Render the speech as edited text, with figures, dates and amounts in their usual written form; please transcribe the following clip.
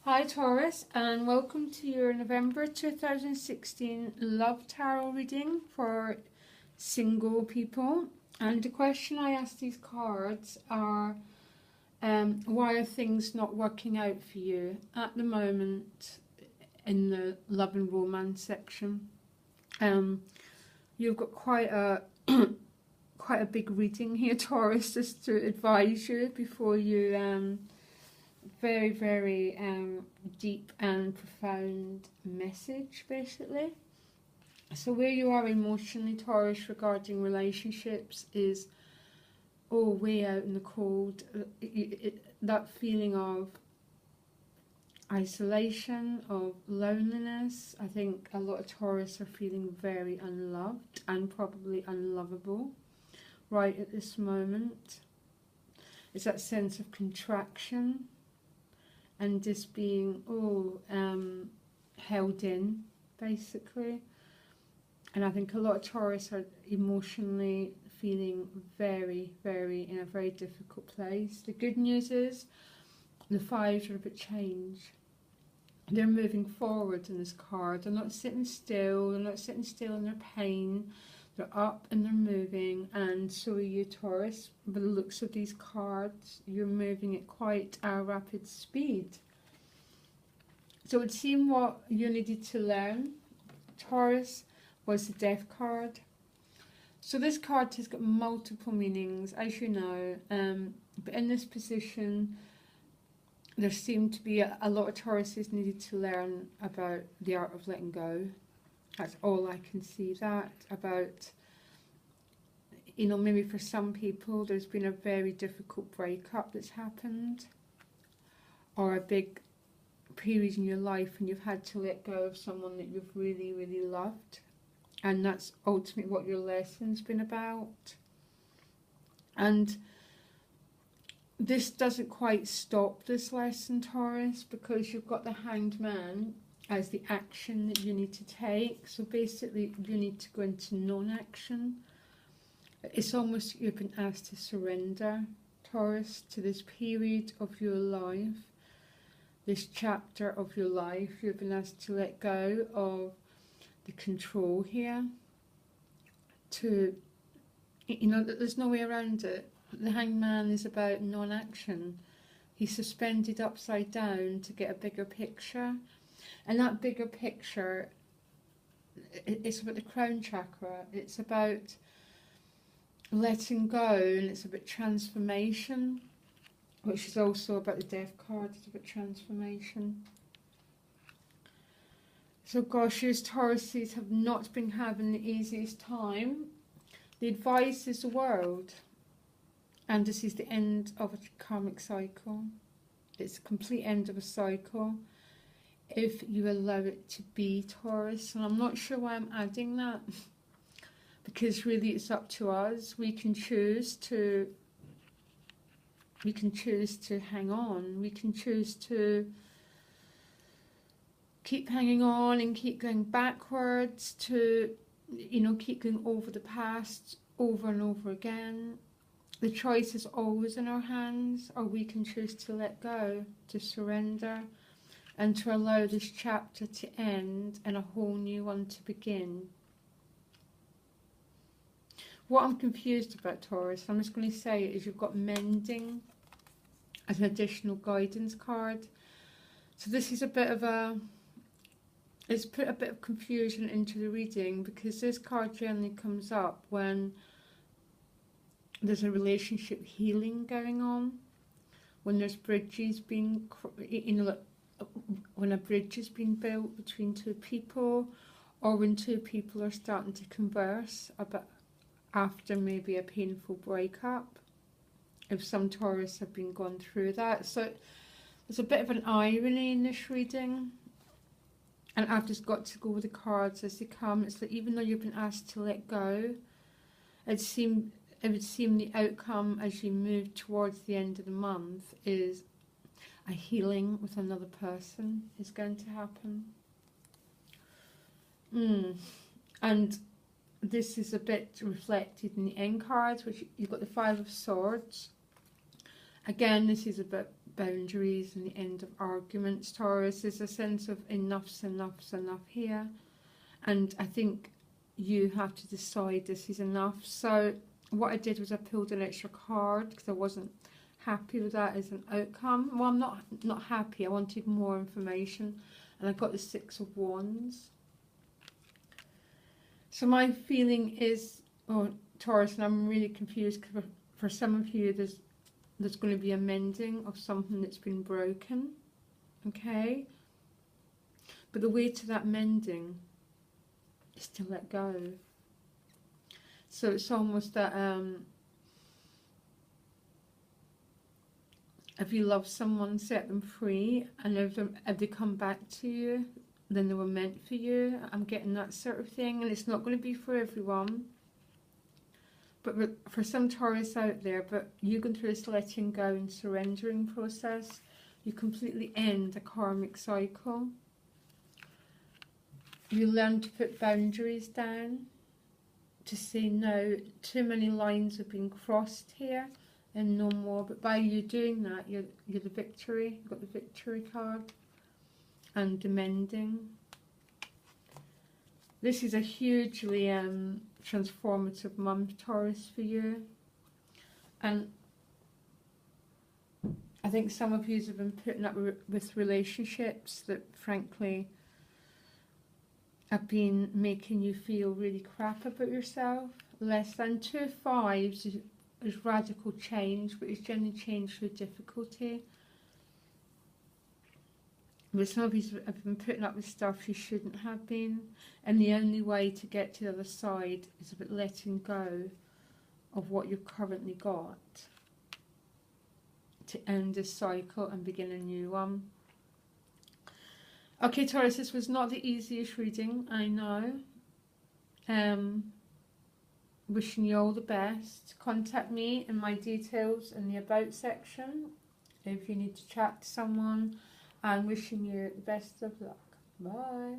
Hi Taurus, and welcome to your November 2016 Love Tarot reading for single people. And the question I ask these cards are, why are things not working out for you at the moment in the love and romance section? You've got quite a quite a big reading here, Taurus, just to advise you before you very deep and profound message, basically. So where you are emotionally, Taurus, regarding relationships is way out in the cold. That feeling of isolation, of loneliness. I think a lot of Taurus are feeling very unloved and probably unlovable right at this moment. It's that sense of contraction and just being held in, basically. And I think a lot of Taurus are emotionally feeling very in a very difficult place. The good news is the fives are a bit changed. They're moving forward in this card. They're not sitting still. They're not sitting still in their pain. They're up and they're moving, and so are you, Taurus. By the looks of these cards, you're moving at quite a rapid speed. So it would seem what you needed to learn, Taurus, was the Death card. So this card has got multiple meanings, as you know, but in this position, there seemed to be a lot of Tauruses needed to learn about the art of letting go. That's all I can see that about. You know, maybe for some people there's been a very difficult breakup that's happened, or a big period in your life and you've had to let go of someone that you've really loved, and that's ultimately what your lesson's been about. And this doesn't quite stop this lesson, Taurus, because you've got the Hanged Man as the action that you need to take. So basically you need to go into non-action. It's almost you've been asked to surrender, Taurus, to this period of your life, this chapter of your life. You've been asked to let go of the control here, to, you know, there's no way around it. The Hanged Man is about non-action. He's suspended upside down to get a bigger picture. And that bigger picture, it's about the crown chakra. It's about letting go, and it's about transformation, which is also about the Death card. It's about transformation. So gosh, these Tauruses have not been having the easiest time. The advice is the world. And this is the end of a karmic cycle. It's a complete end of a cycle, if you allow it to be, Taurus. And I'm not sure why I'm adding that, because really it's up to us. We can choose to hang on. We can choose to keep hanging on and keep going backwards, to, you know, keep going over the past over and over again. The choice is always in our hands, or we can choose to let go, to surrender, and to allow this chapter to end and a whole new one to begin. What I'm confused about, Taurus, I'm just going to say it, is you've got mending as an additional guidance card. So this is a bit of a, it's put a bit of confusion into the reading, because this card generally comes up when there's a relationship healing going on, when there's bridges being, you know, when a bridge has been built between two people, or when two people are starting to converse about after maybe a painful breakup, if some Taurus have been going through that. So there's a bit of an irony in this reading, and I've just got to go with the cards as they come. It's like, even though you've been asked to let go, it would seem the outcome as you move towards the end of the month is a healing with another person is going to happen. And this is a bit reflected in the end cards, which you've got the Five of Swords. Again, this is about boundaries and the end of arguments, Taurus. There's a sense of enough's enough here. And I think you have to decide this is enough. So what I did was I pulled an extra card because I wasn't happy with that as an outcome. Well, I'm not happy. I wanted more information. And I got the Six of Wands. So my feeling is, oh, Taurus, and I'm really confused because for some of you there's going to be a mending of something that's been broken, okay? But the way to that mending is to let go. So it's almost that if you love someone, set them free, and if they come back to you, then they were meant for you. I'm getting that sort of thing, and it's not going to be for everyone. But for some Taurus out there, but you going through this letting go and surrendering process, you completely end a karmic cycle. You learn to put boundaries down, to say no. Too many lines have been crossed here, and no more. But by you doing that, you're the victory. You've got the victory card. And the mending. This is a hugely transformative month, Taurus, for you. And I think some of you have been putting up with relationships that, frankly, have been making you feel really crap about yourself. Less than 2 5s is radical change, but it's generally change through difficulty. But some of you have been putting up with stuff you shouldn't have been, and the only way to get to the other side is about letting go of what you've currently got to end this cycle and begin a new one. Okay, Taurus, this was not the easiest reading, I know. Wishing you all the best. Contact me in my details in the About section if you need to chat to someone. And wishing you the best of luck. Bye.